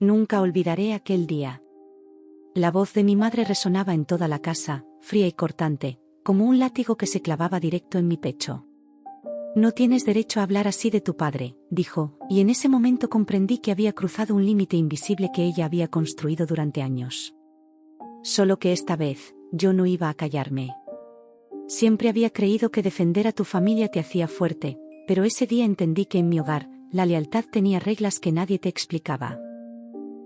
Nunca olvidaré aquel día. La voz de mi madre resonaba en toda la casa, fría y cortante, como un látigo que se clavaba directo en mi pecho. No tienes derecho a hablar así de tu padre, dijo, y en ese momento comprendí que había cruzado un límite invisible que ella había construido durante años. Solo que esta vez, yo no iba a callarme. Siempre había creído que defender a tu familia te hacía fuerte, pero ese día entendí que en mi hogar, la lealtad tenía reglas que nadie te explicaba.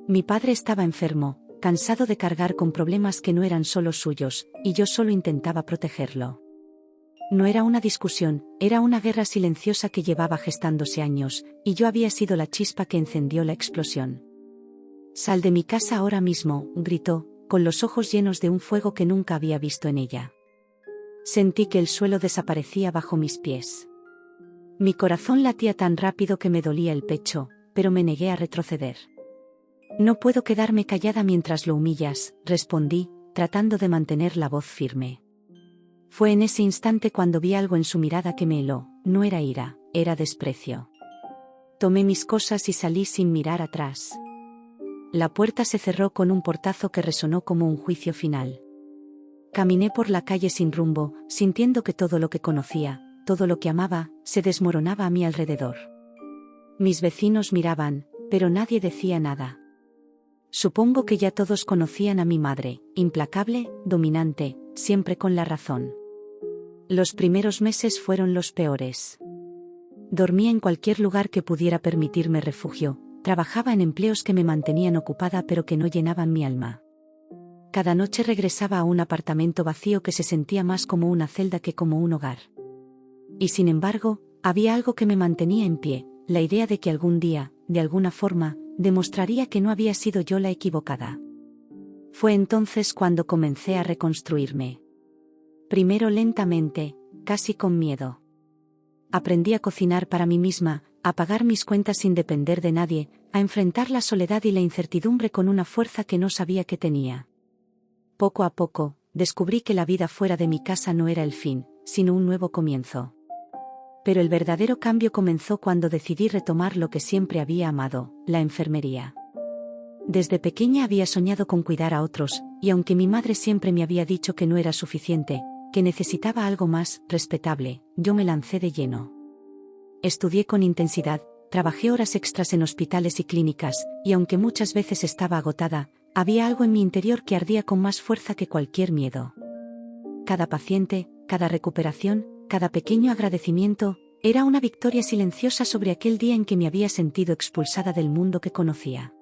Mi padre estaba enfermo, cansado de cargar con problemas que no eran solo suyos, y yo solo intentaba protegerlo. No era una discusión, era una guerra silenciosa que llevaba gestándose años, y yo había sido la chispa que encendió la explosión. «Sal de mi casa ahora mismo», gritó, con los ojos llenos de un fuego que nunca había visto en ella. Sentí que el suelo desaparecía bajo mis pies. Mi corazón latía tan rápido que me dolía el pecho, pero me negué a retroceder. «No puedo quedarme callada mientras lo humillas», respondí, tratando de mantener la voz firme. Fue en ese instante cuando vi algo en su mirada que me heló, no era ira, era desprecio. Tomé mis cosas y salí sin mirar atrás. La puerta se cerró con un portazo que resonó como un juicio final. Caminé por la calle sin rumbo, sintiendo que todo lo que conocía, todo lo que amaba, se desmoronaba a mi alrededor. Mis vecinos miraban, pero nadie decía nada. Supongo que ya todos conocían a mi madre, implacable, dominante, siempre con la razón. Los primeros meses fueron los peores. Dormía en cualquier lugar que pudiera permitirme refugio, trabajaba en empleos que me mantenían ocupada pero que no llenaban mi alma. Cada noche regresaba a un apartamento vacío que se sentía más como una celda que como un hogar. Y sin embargo, había algo que me mantenía en pie, la idea de que algún día, de alguna forma, demostraría que no había sido yo la equivocada. Fue entonces cuando comencé a reconstruirme. Primero lentamente, casi con miedo. Aprendí a cocinar para mí misma, a pagar mis cuentas sin depender de nadie, a enfrentar la soledad y la incertidumbre con una fuerza que no sabía que tenía. Poco a poco, descubrí que la vida fuera de mi casa no era el fin, sino un nuevo comienzo. Pero el verdadero cambio comenzó cuando decidí retomar lo que siempre había amado, la enfermería. Desde pequeña había soñado con cuidar a otros, y aunque mi madre siempre me había dicho que no era suficiente, que necesitaba algo más respetable, yo me lancé de lleno. Estudié con intensidad, trabajé horas extras en hospitales y clínicas, y aunque muchas veces estaba agotada, había algo en mi interior que ardía con más fuerza que cualquier miedo. Cada paciente, cada recuperación, cada pequeño agradecimiento, era una victoria silenciosa sobre aquel día en que me había sentido expulsada del mundo que conocía.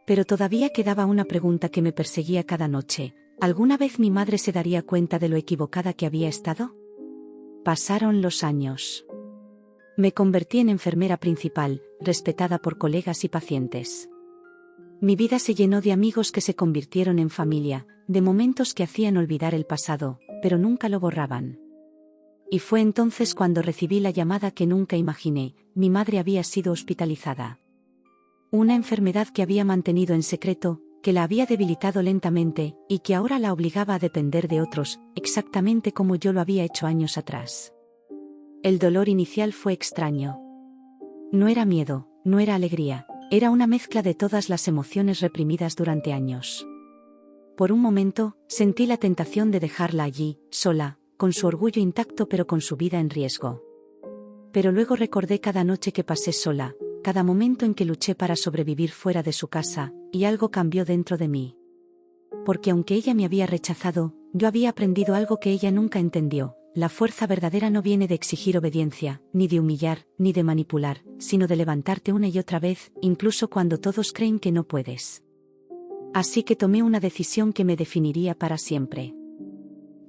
Pero todavía quedaba una pregunta que me perseguía cada noche: ¿alguna vez mi madre se daría cuenta de lo equivocada que había estado? Pasaron los años. Me convertí en enfermera principal, respetada por colegas y pacientes. Mi vida se llenó de amigos que se convirtieron en familia, de momentos que hacían olvidar el pasado, pero nunca lo borraban. Y fue entonces cuando recibí la llamada que nunca imaginé: mi madre había sido hospitalizada. Una enfermedad que había mantenido en secreto, que la había debilitado lentamente, y que ahora la obligaba a depender de otros, exactamente como yo lo había hecho años atrás. El dolor inicial fue extraño. No era miedo, no era alegría, era una mezcla de todas las emociones reprimidas durante años. Por un momento, sentí la tentación de dejarla allí, sola, con su orgullo intacto pero con su vida en riesgo. Pero luego recordé cada noche que pasé sola, cada momento en que luché para sobrevivir fuera de su casa, y algo cambió dentro de mí. Porque aunque ella me había rechazado, yo había aprendido algo que ella nunca entendió: la fuerza verdadera no viene de exigir obediencia, ni de humillar, ni de manipular, sino de levantarte una y otra vez, incluso cuando todos creen que no puedes. Así que tomé una decisión que me definiría para siempre.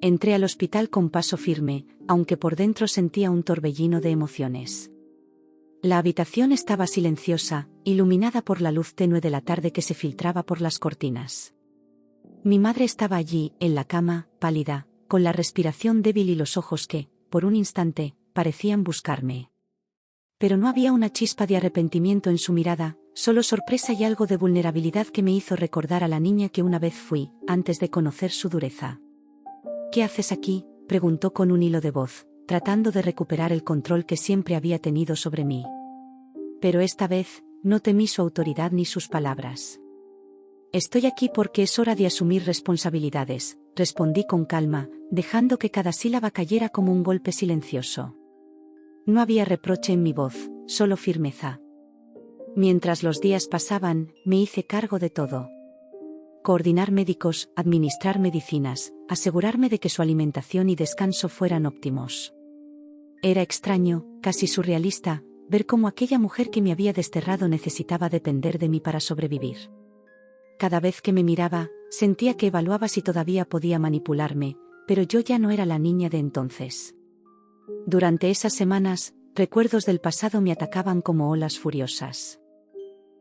Entré al hospital con paso firme, aunque por dentro sentía un torbellino de emociones. La habitación estaba silenciosa, iluminada por la luz tenue de la tarde que se filtraba por las cortinas. Mi madre estaba allí, en la cama, pálida, con la respiración débil y los ojos que, por un instante, parecían buscarme. Pero no había una chispa de arrepentimiento en su mirada, solo sorpresa y algo de vulnerabilidad que me hizo recordar a la niña que una vez fui, antes de conocer su dureza. «¿Qué haces aquí?», preguntó con un hilo de voz, tratando de recuperar el control que siempre había tenido sobre mí. Pero esta vez, no temí su autoridad ni sus palabras. Estoy aquí porque es hora de asumir responsabilidades, respondí con calma, dejando que cada sílaba cayera como un golpe silencioso. No había reproche en mi voz, solo firmeza. Mientras los días pasaban, me hice cargo de todo. Coordinar médicos, administrar medicinas, asegurarme de que su alimentación y descanso fueran óptimos. Era extraño, casi surrealista, ver cómo aquella mujer que me había desterrado necesitaba depender de mí para sobrevivir. Cada vez que me miraba, sentía que evaluaba si todavía podía manipularme, pero yo ya no era la niña de entonces. Durante esas semanas, recuerdos del pasado me atacaban como olas furiosas.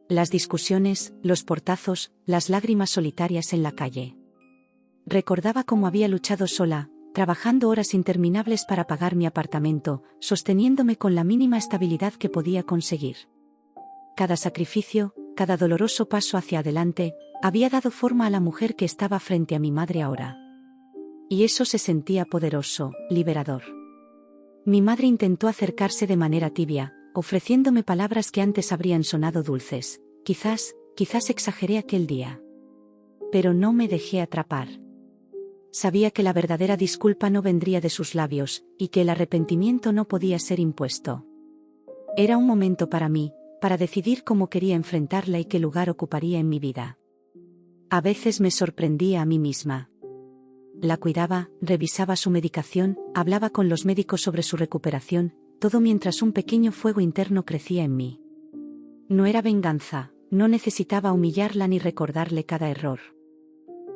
Las discusiones, los portazos, las lágrimas solitarias en la calle. Recordaba cómo había luchado sola, trabajando horas interminables para pagar mi apartamento, sosteniéndome con la mínima estabilidad que podía conseguir. Cada sacrificio, cada doloroso paso hacia adelante, había dado forma a la mujer que estaba frente a mi madre ahora. Y eso se sentía poderoso, liberador. Mi madre intentó acercarse de manera tibia, ofreciéndome palabras que antes habrían sonado dulces. Quizás exageré aquel día. Pero no me dejé atrapar. Sabía que la verdadera disculpa no vendría de sus labios, y que el arrepentimiento no podía ser impuesto. Era un momento para mí, para decidir cómo quería enfrentarla y qué lugar ocuparía en mi vida. A veces me sorprendía a mí misma. La cuidaba, revisaba su medicación, hablaba con los médicos sobre su recuperación, todo mientras un pequeño fuego interno crecía en mí. No era venganza, no necesitaba humillarla ni recordarle cada error.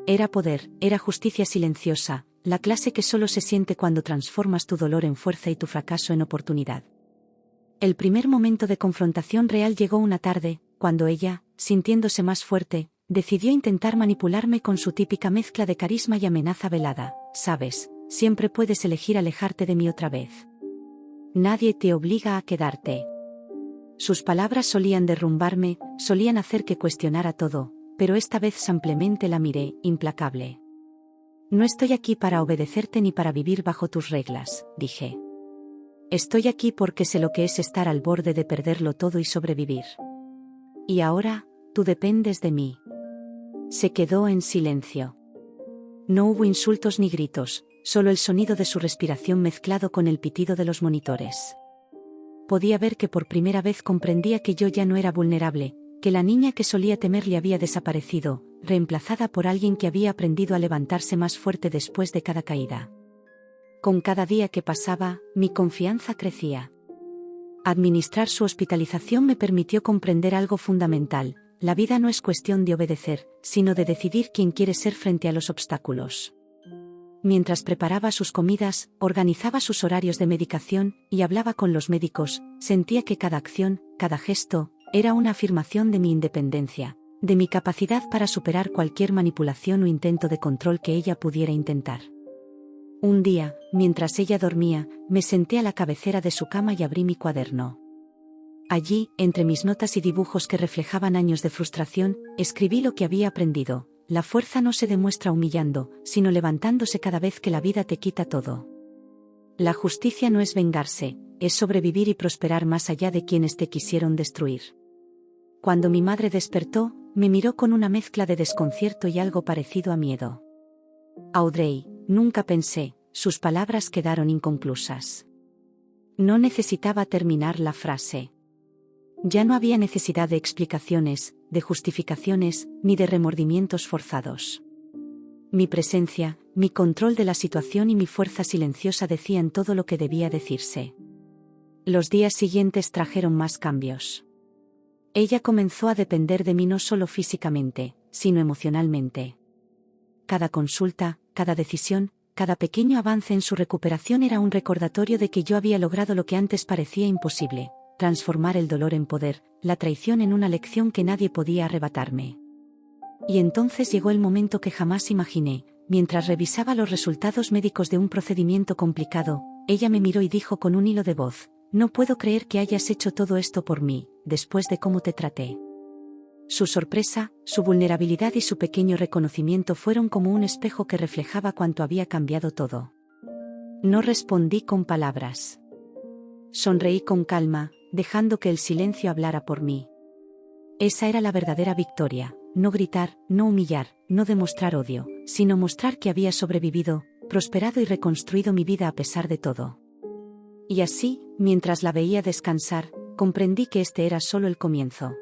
Era poder, era justicia silenciosa, la clase que solo se siente cuando transformas tu dolor en fuerza y tu fracaso en oportunidad. El primer momento de confrontación real llegó una tarde, cuando ella, sintiéndose más fuerte, decidió intentar manipularme con su típica mezcla de carisma y amenaza velada. Sabes, siempre puedes elegir alejarte de mí otra vez. Nadie te obliga a quedarte. Sus palabras solían derrumbarme, solían hacer que cuestionara todo, pero esta vez simplemente la miré, implacable. No estoy aquí para obedecerte ni para vivir bajo tus reglas, dije. Estoy aquí porque sé lo que es estar al borde de perderlo todo y sobrevivir. Y ahora, tú dependes de mí. Se quedó en silencio. No hubo insultos ni gritos, solo el sonido de su respiración mezclado con el pitido de los monitores. Podía ver que por primera vez comprendía que yo ya no era vulnerable, que la niña que solía temerle había desaparecido, reemplazada por alguien que había aprendido a levantarse más fuerte después de cada caída. Con cada día que pasaba, mi confianza crecía. Administrar su hospitalización me permitió comprender algo fundamental: la vida no es cuestión de obedecer, sino de decidir quién quiere ser frente a los obstáculos. Mientras preparaba sus comidas, organizaba sus horarios de medicación y hablaba con los médicos, sentía que cada acción, cada gesto, era una afirmación de mi independencia, de mi capacidad para superar cualquier manipulación o intento de control que ella pudiera intentar. Un día, mientras ella dormía, me senté a la cabecera de su cama y abrí mi cuaderno. Allí, entre mis notas y dibujos que reflejaban años de frustración, escribí lo que había aprendido: la fuerza no se demuestra humillando, sino levantándose cada vez que la vida te quita todo. La justicia no es vengarse, es sobrevivir y prosperar más allá de quienes te quisieron destruir. Cuando mi madre despertó, me miró con una mezcla de desconcierto y algo parecido a miedo. Audrey, nunca pensé, sus palabras quedaron inconclusas. No necesitaba terminar la frase. Ya no había necesidad de explicaciones, de justificaciones, ni de remordimientos forzados. Mi presencia, mi control de la situación y mi fuerza silenciosa decían todo lo que debía decirse. Los días siguientes trajeron más cambios. Ella comenzó a depender de mí no solo físicamente, sino emocionalmente. Cada consulta, cada decisión, cada pequeño avance en su recuperación era un recordatorio de que yo había logrado lo que antes parecía imposible: transformar el dolor en poder, la traición en una lección que nadie podía arrebatarme. Y entonces llegó el momento que jamás imaginé. Mientras revisaba los resultados médicos de un procedimiento complicado, ella me miró y dijo con un hilo de voz: no puedo creer que hayas hecho todo esto por mí, después de cómo te traté. Su sorpresa, su vulnerabilidad y su pequeño reconocimiento fueron como un espejo que reflejaba cuánto había cambiado todo. No respondí con palabras. Sonreí con calma, dejando que el silencio hablara por mí. Esa era la verdadera victoria, no gritar, no humillar, no demostrar odio, sino mostrar que había sobrevivido, prosperado y reconstruido mi vida a pesar de todo. Y así, mientras la veía descansar, comprendí que este era solo el comienzo.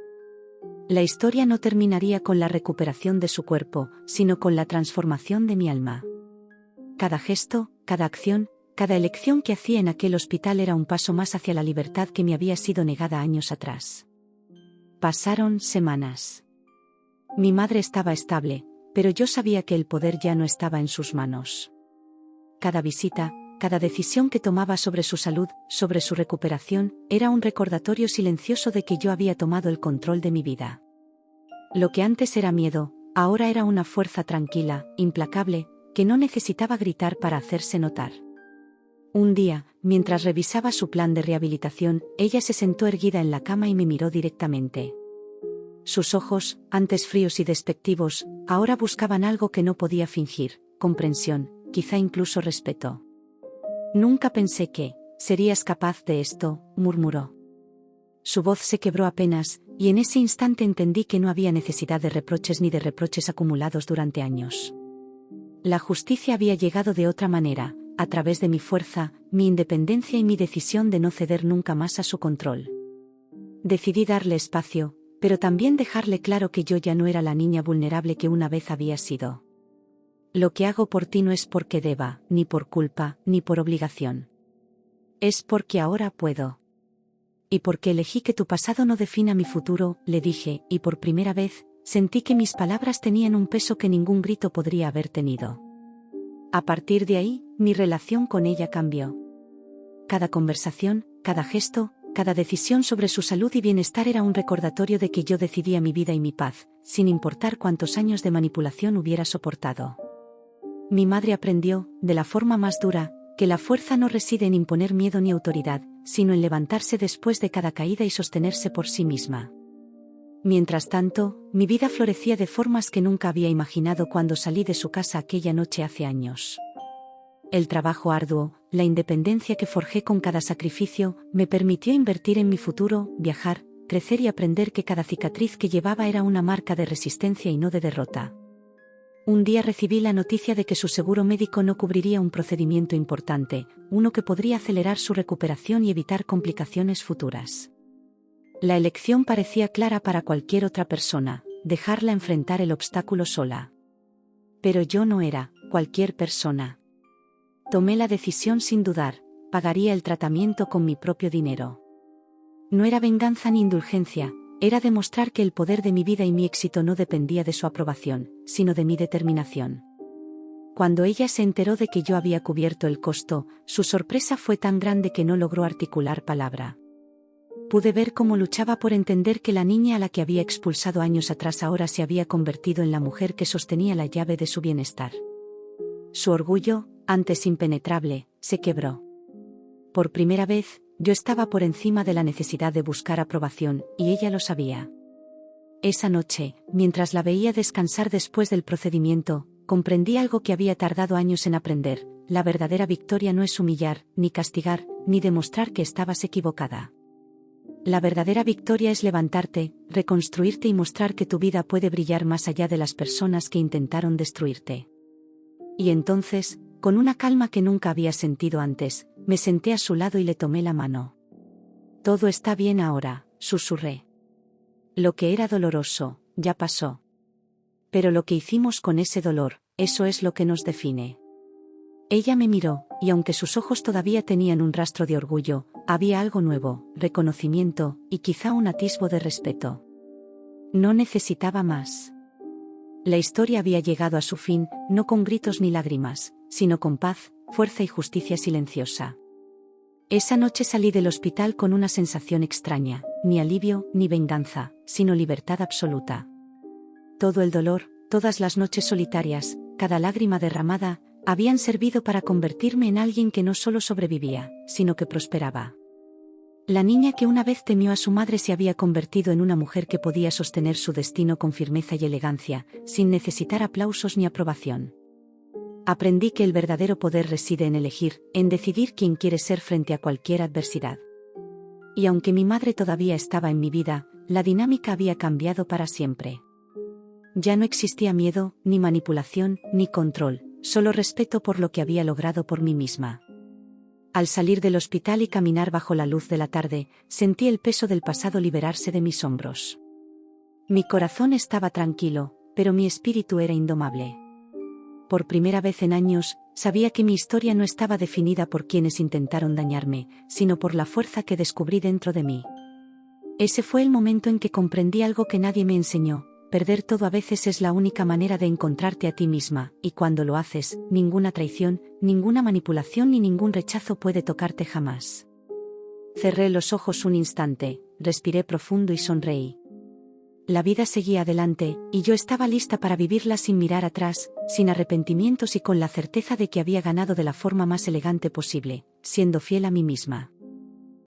La historia no terminaría con la recuperación de su cuerpo, sino con la transformación de mi alma. Cada gesto, cada acción, cada elección que hacía en aquel hospital era un paso más hacia la libertad que me había sido negada años atrás. Pasaron semanas. Mi madre estaba estable, pero yo sabía que el poder ya no estaba en sus manos. Cada visita, cada decisión que tomaba sobre su salud, sobre su recuperación, era un recordatorio silencioso de que yo había tomado el control de mi vida. Lo que antes era miedo, ahora era una fuerza tranquila, implacable, que no necesitaba gritar para hacerse notar. Un día, mientras revisaba su plan de rehabilitación, ella se sentó erguida en la cama y me miró directamente. Sus ojos, antes fríos y despectivos, ahora buscaban algo que no podía fingir, comprensión, quizá incluso respeto. «Nunca pensé que serías capaz de esto», murmuró. Su voz se quebró apenas, y en ese instante entendí que no había necesidad de reproches ni de reproches acumulados durante años. La justicia había llegado de otra manera, a través de mi fuerza, mi independencia y mi decisión de no ceder nunca más a su control. Decidí darle espacio, pero también dejarle claro que yo ya no era la niña vulnerable que una vez había sido. Lo que hago por ti no es porque deba, ni por culpa, ni por obligación. Es porque ahora puedo. Y porque elegí que tu pasado no defina mi futuro, le dije, y por primera vez, sentí que mis palabras tenían un peso que ningún grito podría haber tenido. A partir de ahí, mi relación con ella cambió. Cada conversación, cada gesto, cada decisión sobre su salud y bienestar era un recordatorio de que yo decidía mi vida y mi paz, sin importar cuántos años de manipulación hubiera soportado. Mi madre aprendió, de la forma más dura, que la fuerza no reside en imponer miedo ni autoridad, sino en levantarse después de cada caída y sostenerse por sí misma. Mientras tanto, mi vida florecía de formas que nunca había imaginado cuando salí de su casa aquella noche hace años. El trabajo arduo, la independencia que forjé con cada sacrificio, me permitió invertir en mi futuro, viajar, crecer y aprender que cada cicatriz que llevaba era una marca de resistencia y no de derrota. Un día recibí la noticia de que su seguro médico no cubriría un procedimiento importante, uno que podría acelerar su recuperación y evitar complicaciones futuras. La elección parecía clara para cualquier otra persona, dejarla enfrentar el obstáculo sola. Pero yo no era cualquier persona. Tomé la decisión sin dudar, pagaría el tratamiento con mi propio dinero. No era venganza ni indulgencia, era demostrar que el poder de mi vida y mi éxito no dependía de su aprobación, sino de mi determinación. Cuando ella se enteró de que yo había cubierto el costo, su sorpresa fue tan grande que no logró articular palabra. Pude ver cómo luchaba por entender que la niña a la que había expulsado años atrás ahora se había convertido en la mujer que sostenía la llave de su bienestar. Su orgullo, antes impenetrable, se quebró. Por primera vez, yo estaba por encima de la necesidad de buscar aprobación, y ella lo sabía. Esa noche, mientras la veía descansar después del procedimiento, comprendí algo que había tardado años en aprender: la verdadera victoria no es humillar, ni castigar, ni demostrar que estabas equivocada. La verdadera victoria es levantarte, reconstruirte y mostrar que tu vida puede brillar más allá de las personas que intentaron destruirte. Y entonces, con una calma que nunca había sentido antes, me senté a su lado y le tomé la mano. «Todo está bien ahora», susurré. «Lo que era doloroso, ya pasó. Pero lo que hicimos con ese dolor, eso es lo que nos define». Ella me miró, y aunque sus ojos todavía tenían un rastro de orgullo, había algo nuevo, reconocimiento, y quizá un atisbo de respeto. No necesitaba más. La historia había llegado a su fin, no con gritos ni lágrimas, sino con paz, fuerza y justicia silenciosa. Esa noche salí del hospital con una sensación extraña, ni alivio, ni venganza, sino libertad absoluta. Todo el dolor, todas las noches solitarias, cada lágrima derramada, habían servido para convertirme en alguien que no solo sobrevivía, sino que prosperaba. La niña que una vez temió a su madre se había convertido en una mujer que podía sostener su destino con firmeza y elegancia, sin necesitar aplausos ni aprobación. Aprendí que el verdadero poder reside en elegir, en decidir quién quiere ser frente a cualquier adversidad. Y aunque mi madre todavía estaba en mi vida, la dinámica había cambiado para siempre. Ya no existía miedo, ni manipulación, ni control, solo respeto por lo que había logrado por mí misma. Al salir del hospital y caminar bajo la luz de la tarde, sentí el peso del pasado liberarse de mis hombros. Mi corazón estaba tranquilo, pero mi espíritu era indomable. Por primera vez en años, sabía que mi historia no estaba definida por quienes intentaron dañarme, sino por la fuerza que descubrí dentro de mí. Ese fue el momento en que comprendí algo que nadie me enseñó: perder todo a veces es la única manera de encontrarte a ti misma, y cuando lo haces, ninguna traición, ninguna manipulación ni ningún rechazo puede tocarte jamás. Cerré los ojos un instante, respiré profundo y sonreí. La vida seguía adelante, y yo estaba lista para vivirla sin mirar atrás, sin arrepentimientos y con la certeza de que había ganado de la forma más elegante posible, siendo fiel a mí misma.